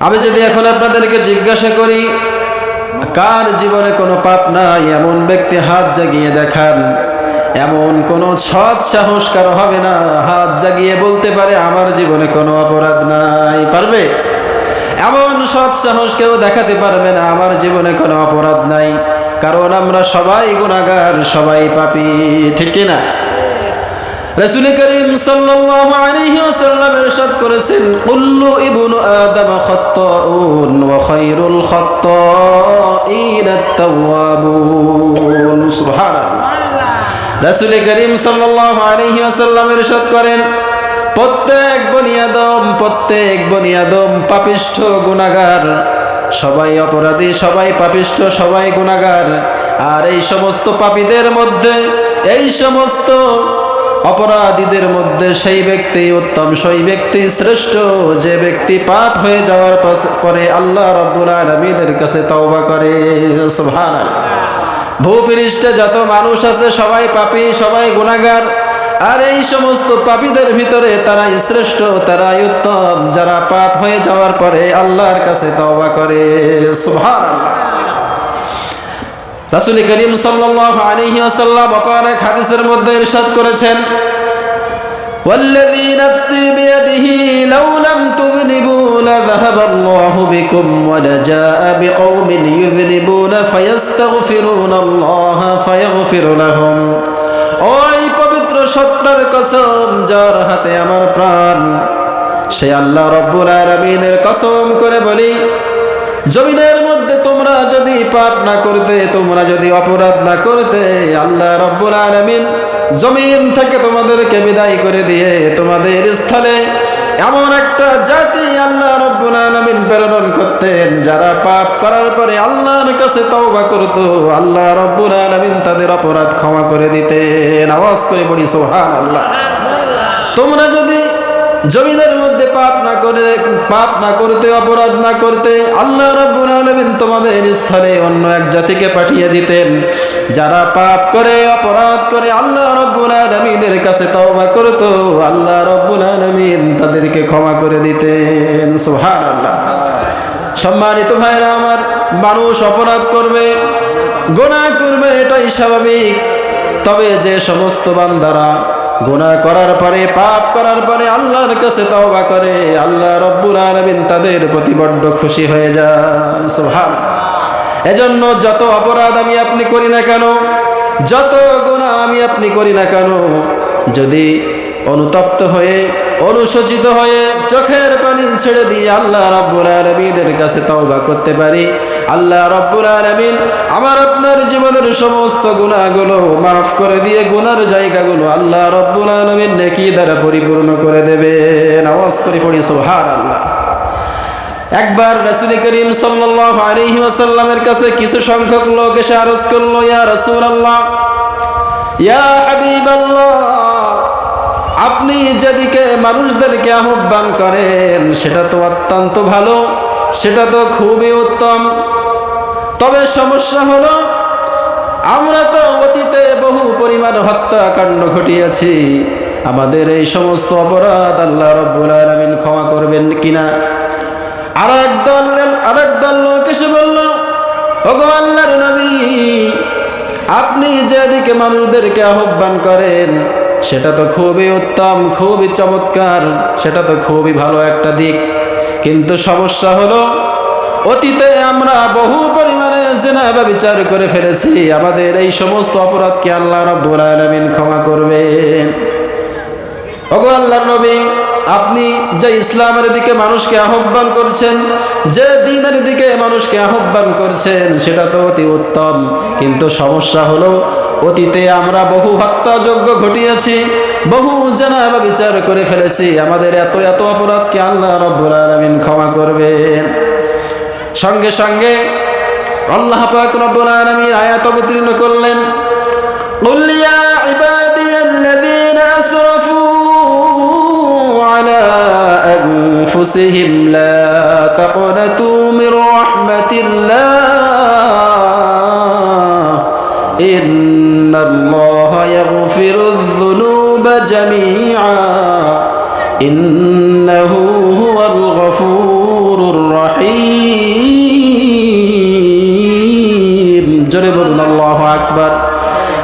আমি যদি এখন আপনাদেরকে জিজ্ঞাসা করি কার জীবনে কোনো পাপ নাই, এমন ব্যক্তি হাত জাগিয়ে দেখান। এমন কোনো সৎ সাহস কারো হবে না হাত জাগিয়ে বলতে পারে আমার জীবনে কোনো অপরাধ নাই? পারবে? এমন সৎ সাহস কেউ দেখাতে পারবে না আমার জীবনে কোনো অপরাধ নাই। কারণ আমরা সবাই গুনাহগার, সবাই পাপী, ঠিক কি না? রাসূল করিম সাল্লাল্লাহু আলাইহি ওয়াসাল্লাম ইরশাদ করেছেন, কুল্লু ইবনু আদম খাত্তাউন ওয়া খায়রুল খাত্তাইনা আত-তাওয়াবুন। সুবহানাল্লাহ। রাসূল করিম সাল্লাল্লাহু আলাইহি ওয়াসাল্লাম ইরশাদ করেন, প্রত্যেক বনি আদম পাপিষ্ঠ, গুনাহগার, সবাই অপরাধী, সবাই পাপিষ্ঠ, সবাই গুনাহগার। আর এই সমস্ত পাপীদের মধ্যে, এই সমস্ত অপরাধীদের মধ্যে সেই ব্যক্তি উত্তম, সেই ব্যক্তি শ্রেষ্ঠ যে ব্যক্তি পাপ হয়ে যাওয়ার পরে আল্লাহ রাব্বুল আলামিনের কাছে তওবা করে। সুবহানাল্লাহ। ভূপৃষ্ঠে যত মানুষ আছে সবাই পাপী, সবাই গুনাহগার। আর এই সমস্ত পাপীদের ভিতরে তারাই শ্রেষ্ঠ, তারাই উত্তম যারা পাপ হয়ে যাওয়ার পরে আল্লাহর কাছে তওবা করে। সুবহানাল্লাহ। রাসূল করিম সাল্লাল্লাহু আলাইহি ওয়াসাল্লাম অপর এক হাদিসের মধ্যে ইরশাদ করেছেন, ওয়াল্লাযী নাফসি বিয়াদিহি লাউ লাম তুযনিবু লাযাহাবাল্লাহু বিকুম ওয়া লাজাআ বিকওমিন ইউযনিবুনা ফায়াস্তাগফিরুনাল্লাহা ফায়াগফিরু লাহুম। ওই পবিত্র সত্তার কসম যার হাতে আমার প্রাণ, সে আল্লাহ রাব্বুল আলামিনের কসম করে বলি, জমিনের মধ্যে তোমরা যদি পাপ না করতে, তোমরা যদি অপরাধ না করতে, আল্লাহ রাব্বুল আলামিন জমিন থেকে তোমাদেরকে বিদায় করে দিয়ে তোমাদের স্থলে এমন একটা জাতি আল্লাহ রাব্বুল আলামিন প্রেরণ করতেন যারা পাপ করার পরে আল্লাহর কাছে তওবা করত, আল্লাহ রাব্বুল আলামিন তাদের অপরাধ ক্ষমা করে দিতেন। আওয়াজ করে পড়ি সুবহানাল্লাহ। তোমরা যদি জমিনের মধ্যে পাপ না করতে, অপরাধ না করতে, আল্লাহ রাব্বুল আলামিন তোমাদের স্থলে অন্য এক জাতিকে পাঠিয়ে দিতেন যারা পাপ করে, অপরাধ করে আল্লাহ রাব্বুল আলামিনের কাছে তওবা করত, আল্লাহ রাব্বুল আলামিন তাদেরকে ক্ষমা করে দিতেন। সুবহানাল্লাহ। সম্মানিত ভাইরা আমার, মানুষ অপরাধ করবে, গুনাহ করবে, এটাই স্বাভাবিক। তবে যে সমস্ত বান্দারা গুনাহ করার পরে, পাপ করার পরে আল্লাহর কাছে তওবা করে, আল্লাহ রাব্বুল আলামিন তাদের প্রতি বড্ড খুশি হয়ে যান। সুবহানাল্লাহ। এজন্য যত অপরাধ আমি আপনি করি না কেন, যত গুনাহ আমি আপনি করি না কেন, যদি অনুতপ্ত হয়ে, অনুশোচিত হয়ে চোখের পানি ছেড়ে দিয়ে আল্লাহ রাব্বুল আলামিনের কাছে তওবা করতে পারি, আল্লাহ রাব্বুল আলামিন আমার আপনার জীবনের সমস্ত গুনাহগুলো মাফ করে দিয়ে গুনার জায়গাগুলো আল্লাহ রাব্বুল আলামিন নেকি দ্বারা পরিপূর্ণ করে দেবেন। আওয়াজ করে পড়ি সুবহানাল্লাহ। একবার রাসূল করিম সাল্লাল্লাহু আলাইহি ওয়াসাল্লামের কাছে কিছু সংখ্যক লোক এসে আরজ করলো, ইয়া রাসূলুল্লাহ, ইয়া হাবিবাল্লাহ, আপনি যেদিকে মানুষদেরকে আহ্বান করেন সেটা তো অত্যন্ত ভালো, সেটা তো খুবই উত্তম। তবে সমস্যা হলো আমরা তো অতীতে বহু পরিমাণ হত্যাকাণ্ড ঘটিয়েছি, আমাদের এই সমস্ত অপরাধ আল্লাহ রাব্বুল আলামিন ক্ষমা করবেন কিনা? আরেক দল লোক এসে বলল, ওগো আল্লাহর নবী, আপনি যেদিকে মানুষদেরকে আহ্বান করেন সেটা তো খুবই উত্তম, খুবই চমৎকার, সেটা তো খুবই ভালো একটা দিক। কিন্তু সমস্যা হলো অতীতে আমরা বহু পরিমাণে জিনা ব্যভিচার করে ফেলেছি, আমাদের এই সমস্ত অপরাধকে আল্লাহ রাব্বুল আলামিন ক্ষমা করবেন। ওগো আল্লাহর নবী, আপনি যে ইসলামের দিকে মানুষকে আহ্বান করছেন, যে দ্বীনের দিকে মানুষকে আহ্বান করছেন সেটা তো অতি উত্তম, কিন্তু সমস্যা হলো অতীতে আমরা বহু হত্যাযজ্ঞ ঘটিয়েছি, বহু জিনা ব্যভিচার করে ফেলেছি, আমাদের এত অপরাধকে আল্লাহ রাব্বুল আলামিন ক্ষমা করবেন। সঙ্গে সঙ্গে আল্লাহ পাক রব্বুল আলামিন আয়াত অবতীর্ণ করলেন, কুল ইয়া ইবাদিয়াল্লাযীনা আসরাফু আলা আনফুসিহিম লা তাকনাতু মির রাহমাতিল্লাহ ইন্নাল্লাহা ইয়াগফিরুয যুনুবা জামিআ ইন্নাহু হুয়াল গফুরুর রাহিম।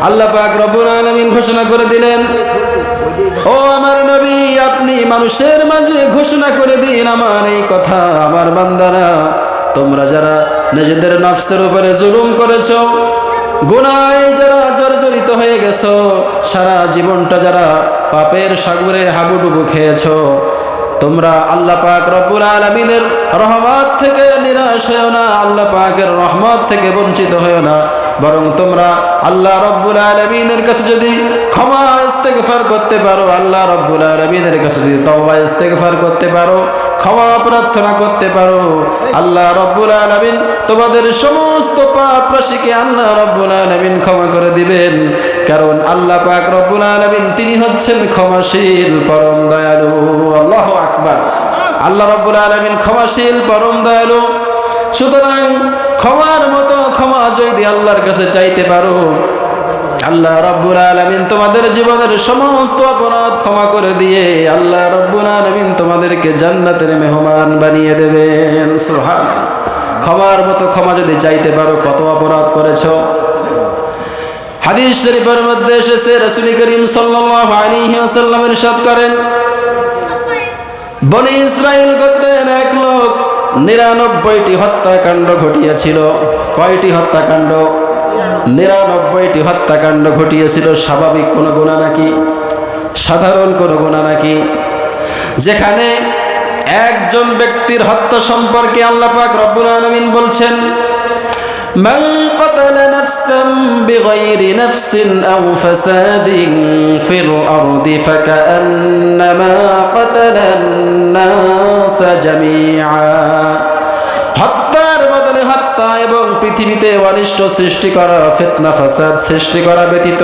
আল্লাহ পাক রব্বুল আলামিন ঘোষণা করে দিলেন, ও আমার নবী, আপনি মানুষের মাঝে ঘোষণা করে দিন আমার এই কথা, আমার বান্দারা, তোমরা যারা নিজেদের নফসের উপরে জুলুম করেছো, গুনাহে যারা জর্জরিত হয়ে গেছো, সারা জীবনটা যারা পাপের সাগরে হাবুডুবু খেয়েছো, তোমরা আল্লাহ পাক রব্বুল আলামিনের রহমত থেকে নিরাশ হয়েও না, আল্লাহ পাকের রহমত থেকে বঞ্চিত হয়েও না, বরং তোমরা আল্লাহ রব্বুল আলামিনের কাছে যদি ক্ষমা ইস্তেগফার করতে পারো, আল্লাহ রব্বুল আলামিনের কাছে যদি তওবা ইস্তেগফার করতে পারো, ক্ষমা প্রার্থনা করতে পারো, আল্লাহ রব্বুল আলামিন তোমাদের সমস্ত পাপ রাশিকে আল্লাহ রব্বুল আলামিন ক্ষমা করে দিবেন। কারণ আল্লাহ পাক রব্বুল আলামিন তিনি হচ্ছেন ক্ষমাশীল পরম দয়ালু। আল্লাহু আকবার। আল্লাহ রব্বুল আলামিন ক্ষমাশীল পরম দয়ালু। সুতরাং ক্ষমার মতো ক্ষমা যদি আল্লাহর কাছে চাইতে পারো, আল্লাহ রব্বুল আলামিন তোমাদের জীবনের সমস্ত অপরাধ ক্ষমা করে দিয়ে আল্লাহ রব্বুল আলামিন তোমাদেরকে জান্নাতের মেহমান বানিয়ে দেবেন। সুবহানাল্লাহ। ক্ষমার মতো ক্ষমা যদি চাইতে পারো, কত অপরাধ করেছো। হাদিস শরীফের মধ্যে এসেছে, রাসূল করিম সাল্লাল্লাহু আলাইহি ওয়াসাল্লাম ইরশাদ করেন, বনি ইসরাইল গোত্রের এক লোক 99টি হত্যাকাণ্ড ঘটিয়েছিল। কয়টি হত্যাকাণ্ড? 99টি হত্যাকাণ্ড ঘটিয়েছিল। স্বাভাবিক কোনো গুনাহ নাকি? সাধারণ কোনো গুনাহ নাকি? যেখানে একজন ব্যক্তির হত্যা সম্পর্কে আল্লাহ পাক রব্বুল আলামিন বলছেন, মান ক্বাতালা নাফসান বিগাইরি নাফসিন আও ফাসাদিন ফিল আরদি ফাকান্নামা ক্বাতালান নাস জামিআ। হত্যার বদলে হত্যা এবং পৃথিবীতে অনিষ্ট সৃষ্টি করা, ফিতনা ফাসাদ সৃষ্টি করা ব্যতীত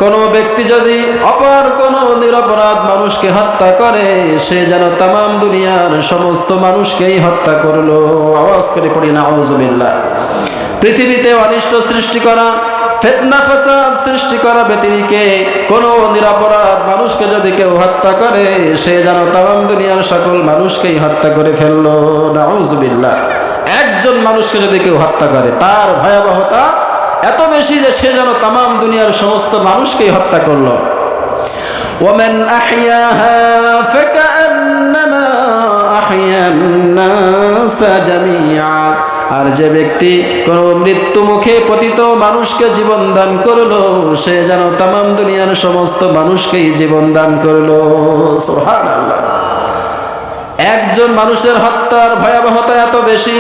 কোনো ব্যক্তি যদি অপর কোনো নিরপরাধ মানুষকে হত্যা করে, সে যেন তামাম দুনিয়ার সমস্ত মানুষকেই হত্যা করলো। আওয়াজ করে পড়ি নাউযুবিল্লাহ। পৃথিবীতে অনিষ্ট সৃষ্টি করা, ফিতনা ফাসাদ সৃষ্টি করা ব্যতিরিক্ত কোনো নিরপরাধ মানুষকে যদি কেউ হত্যা করে, সে যেন তামাম দুনিয়ার সকল মানুষকেই হত্যা করে ফেললো। নাউযুবিল্লাহ। একজন মানুষকে যদি কেউ হত্যা করে, তার ভয়াবহতা এত বেশি যে সে যেন তামাম দুনিয়ার সমস্ত মানুষকেই হত্যা করলো। ওয়ামান আহইয়াহা ফাকান্নামা আহইয়ান নাস জামিআ। আর যে ব্যক্তি কোনো মৃত্যু মুখে পতিত মানুষকে জীবন দান করলো, সে যেন তামাম দুনিয়ার সমস্ত মানুষকেই জীবন দান করলো। সুবহানাল্লাহ। একজন মানুষের হত্যার ভয়াবহতা এত বেশি,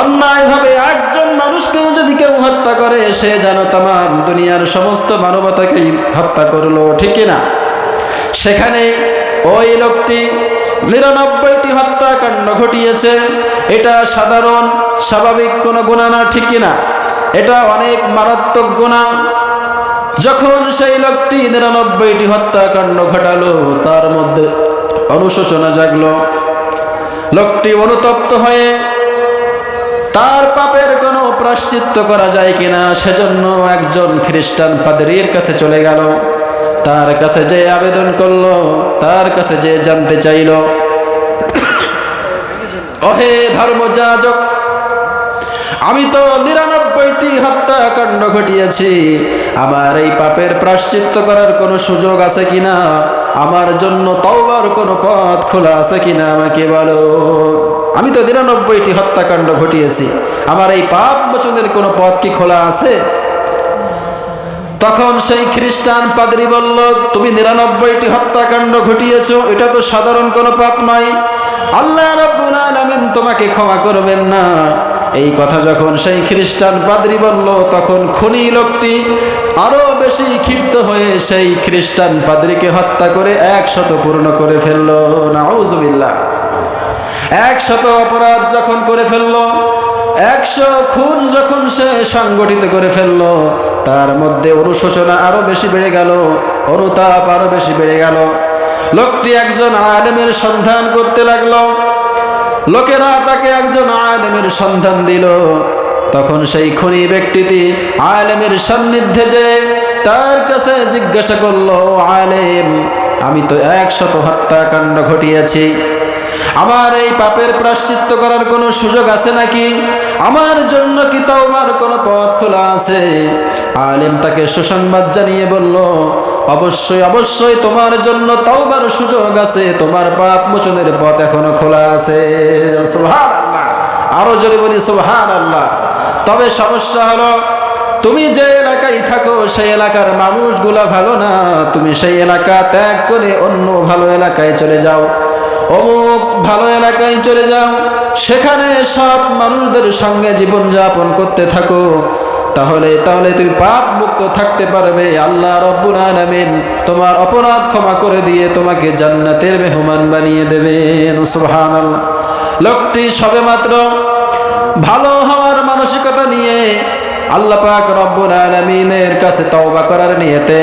অন্যায়ভাবে একজন মানুষকেও যদি কেউ হত্যা করে, সে যেন তামাম দুনিয়ার সমস্ত মানবতাকেই হত্যা করলো। ঠিক না? সেখানে ওই লোকটি 99টি হত্যাকাণ্ড ঘটিয়েছে। এটা সাধারণ স্বাভাবিক কোনো গুনাহ না, ঠিক না? এটা অনেক মারাত্মক গুনাহ। যখন সেই লোকটি 99টি হত্যাকাণ্ড ঘটালো, তার মধ্যে অনুশোচনা জাগলো। লোকটি অনুতপ্ত হয়ে তার পাপের কোনো প্রায়শ্চিত্ত করা যায় কিনা সেজন্য একজন খ্রিস্টান পাদ্রীর কাছে চলে গেল। তার কাছে যে আবেদন করলো, তার কাছে যে জানতে চাইল, ওহে ধর্মযাজক, আমি তো 99টি হত্যাকাণ্ড ঘটিয়েছি, আমার এই পাপের প্রায়শ্চিত্ত করার কোনো সুযোগ আছে কিনা, আমার জন্য তওবার কোনো পথ খোলা আছে কিনা আমাকে বলো। আমি তো 99টি হত্যাকাণ্ড ঘটিয়েছি, আমার এই পাপ মোচনের কোনো পথ কি খোলা আছে? তখন সেই খ্রিস্টান পাদ্রী বলল, তুমি 99টি হত্যাকাণ্ড ঘটিয়েছো, এটা তো সাধারণ কোনো পাপ নয়, আল্লাহ রাব্বুল আলামিন তোমাকে ক্ষমা করবেন না। এই কথা যখন সেই খ্রিস্টান পাদ্রী বলল, তখন খুনি লোকটি আরো বেশি ক্ষিপ্ত হয়ে সেই খ্রিস্টান পাদ্রীকে হত্যা করে 100 পূর্ণ করে ফেলল। নাউযুবিল্লাহ। 100 অপরাধ যখন করে ফেলল, 100 খুন যখন সে সংগঠিত করে ফেলল, তার মধ্যে অনুশোচনা আরো বেশি বেড়ে গেল, অনুতাপ আরো বেশি বেড়ে গেল। লোকটি একজন আলেমের সন্ধান করতে লাগলো। লোকেরা তাকে একজন আলেমের সন্ধান দিল। তখন সেই খুনি ব্যক্তিটি আলেমের সান্নিধ্যে যে তার কাছে জিজ্ঞাসা করলো, আলেম, আমি তো 100 হত্যাকাণ্ড ঘটিয়েছি, আমার এই পাপের প্রায়শ্চিত্ত করার কোনো সুযোগ আছে নাকি? আমার জন্য কি তাওবার কোনো পথ খোলা আছে? আলেম তাকে সুসংবাদ জানিয়ে বলল, অবশ্যই অবশ্যই তোমার জন্য তাওবার সুযোগ আছে, তোমার পাপ মোচনের পথ এখনো খোলা আছে। সুবহানাল্লাহ, আরো জোরে বলি সুবহানাল্লাহ। তবে সমস্যা হলো, তুমি যে এলাকায় থাকো সেই এলাকার মানুষগুলা ভালো না, তুমি সেই এলাকা ত্যাগ করে অন্য ভালো এলাকায় চলে যাও, অমুক ভালো এলাকায় চলে যাও, সেখানে সব মানুষদের সঙ্গে জীবনযাপন করতে থাকো, তাহলে তুমি পাপ মুক্ত থাকতে পারবে। আল্লাহ রাব্বুল আলামিন তোমার অপরাধ ক্ষমা করে দিয়ে তোমাকে জান্নাতের মেহমান বানিয়ে দেবেন। সুবহানাল্লাহ। লোকটি সবেমাত্র ভালো হওয়ার মানসিকতা নিয়ে আল্লাহ পাক রব্বুল আলামিনের কাছে তওবা করার নিয়তে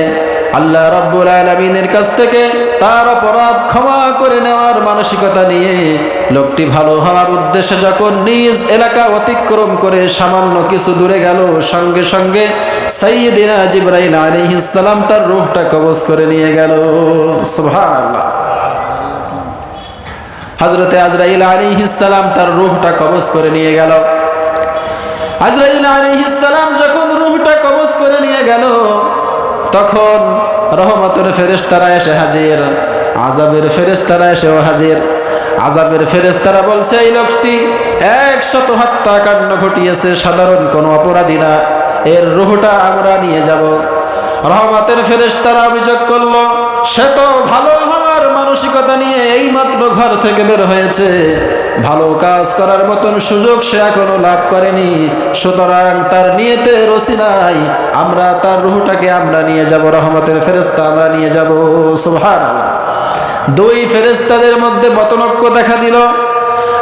আল্লাহ রব্বুল আলামিনের কাছ থেকে তার অপরাধ ক্ষমা করে নেওয়ার মানসিকতা নিয়ে লোকটি ভালো হওয়ার উদ্দেশ্যে যখন নিজ এলাকা অতিক্রম করে সামান্য কিছু দূরে গেল, সঙ্গে সঙ্গে সাইয়্যিদিনা জিবরাইল আলাইহিস সালাম তার রূহটা কবজ করে নিয়ে গেল। সুবহানাল্লাহ। হযরতে আজরাইল আলাইহিস সালাম তার রূহটা কবজ করে নিয়ে গেল। আজরাইল আলাইহিস সালাম যখন রূহটা কবজ করে নিয়ে গেল, তখন রহমতের ফেরেশতারা এসে হাজির, আযাবের ফেরেশতারা এসেও হাজির। আযাবের ফেরেশতারা বলছে, এই লোকটি 100 হত্যাকাণ্ড ঘটিয়েছে, সাধারণ কোনো অপরাধী না, এর রূহটা আমরা নিয়ে যাব। রহমতের ফেরেশতারা অভিযোগ করলো, সে তো ভালো হওয়ার মানসিকতা নিয়ে এইমাত্র ঘর থেকে বের হয়েছে, ভালো কাজ করার মতন সুযোগ সে এখনো লাভ করেনি, সুতরাং তার নিয়তের ওসিলায় আমরা তার রূহটাকে আমরা নিয়ে যাব, রহমতের ফেরেশতা আমরা নিয়ে যাব। সুবহানাল্লাহ। দুই ফেরেশতাদের মধ্যে মতনৈক্য দেখা দিল।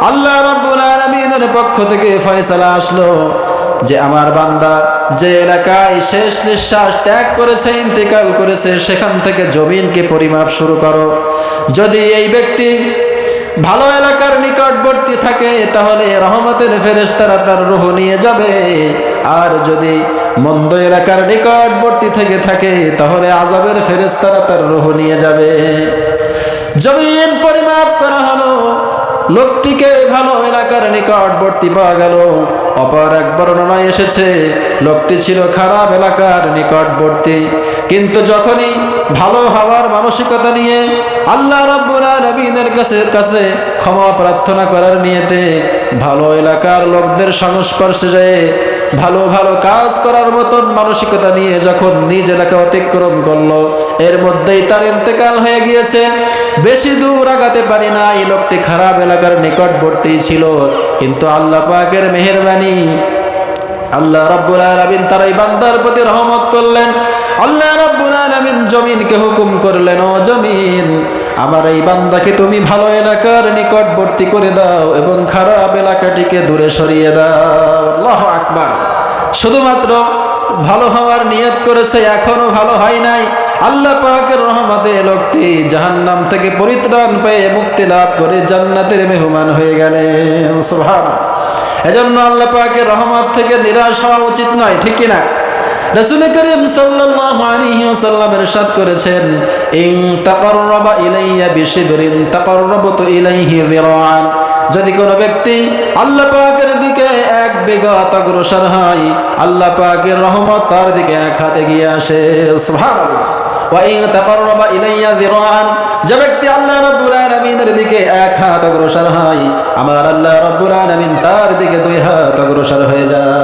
আল্লাহ রাব্বুল আলামিনের পক্ষ থেকে ফয়সালা আসলো যে আমার বান্দা যে এলাকায় শেষ নিঃশ্বাস ত্যাগ করেছে, ইন্তেকাল করেছে, সেখান থেকে জমিনকে পরিমাপ শুরু করো। যদি এই ব্যক্তি ভালো এলাকার নিকটবর্তী থাকে তাহলে রহমতের ফেরেশতারা তার রূহ নিয়ে যাবে, আর যদি মন্দ এলাকার নিকটবর্তী থেকে থাকে তাহলে আযাবের ফেরেশতারা তার রূহ নিয়ে যাবে। জমিন পরিমাপ করা হলো, লোকটিকে ভালো এলাকার নিকটবর্তী পাওয়া গেল। অপর এক বর্ণনায় এসেছে লোকটি ছিল খারাপ এলাকার নিকটবর্তী, কিন্তু যখনই ভালো হওয়ার মানসিকতা নিয়ে আল্লাহ রাব্বুল আলামিনের কাছে ক্ষমা প্রার্থনা করার নিয়তে ভালো এলাকার লোকদের সংস্পর্শে যায় ভালো ভালো কাজ করার মতন মানসিকতা নিয়ে যখন নিজ এলাকা অতিক্রম করলো, এর মধ্যেই তার ইন্তেকাল হয়ে গিয়েছে। বেশি দূর আগাতে পারি না, এই লোকটি খারাপ এলাকার নিকটবর্তী ছিল, কিন্তু আল্লাহ পাকের মেহেরবানি, আল্লাহ রাব্বুল আলামিন তার এই বান্দার প্রতি রহমত করলেন। আল্লাহ রাব্বুল আলামিন জমিনকে হুকুম করলেন, ও জমিন, আমার এই বান্দাকে তুমি ভালো এলাকার নিকটবর্তী করে দাও এবং খারাপ এলাকাটিকে দূরে সরিয়ে দাও। আল্লাহু আকবার। শুধুমাত্র ভালো হওয়ার নিয়ত করেছে, এখনো ভালো হয় নাই। আল্লাহ পাকের রহমতে লোকটি জাহান্নাম থেকে পরিত্রাণ পেয়ে মুক্তি লাভ করে জান্নাতের মেহমান হয়ে গেলেন। সুবহানাল্লাহ। এজন্য আল্লাহ পাকের রহমত থেকে নিরাশ হওয়া উচিত নয়, ঠিক কি না? রাসূল করিম সাল্লাল্লাহু আলাইহি ওয়াসাল্লাম ইরশাদ করেছেন, ইন তাকাররাবা ইলাইয়া বিশিবরিন তাকাররাবতু ইলাইহি যিরাআন। যদি কোনো ব্যক্তি আল্লাহ পাকের দিকে এক বিঘত অগ্রসর হয়, আল্লাহ পাকের রহমত তার দিকে এক হাতে গিয়ে আসে। সুবহানাল্লাহ। ওয়া ইন তাকাররাবা ইলাইয়া যিরাআন, যে ব্যক্তি আল্লাহ রাব্বুল আলামিনের দিকে এক হাত অগ্রসর হয়, আমার আল্লাহ রাব্বুল আলামিন তার দিকে দুই হাত অগ্রসর হয়ে যায়।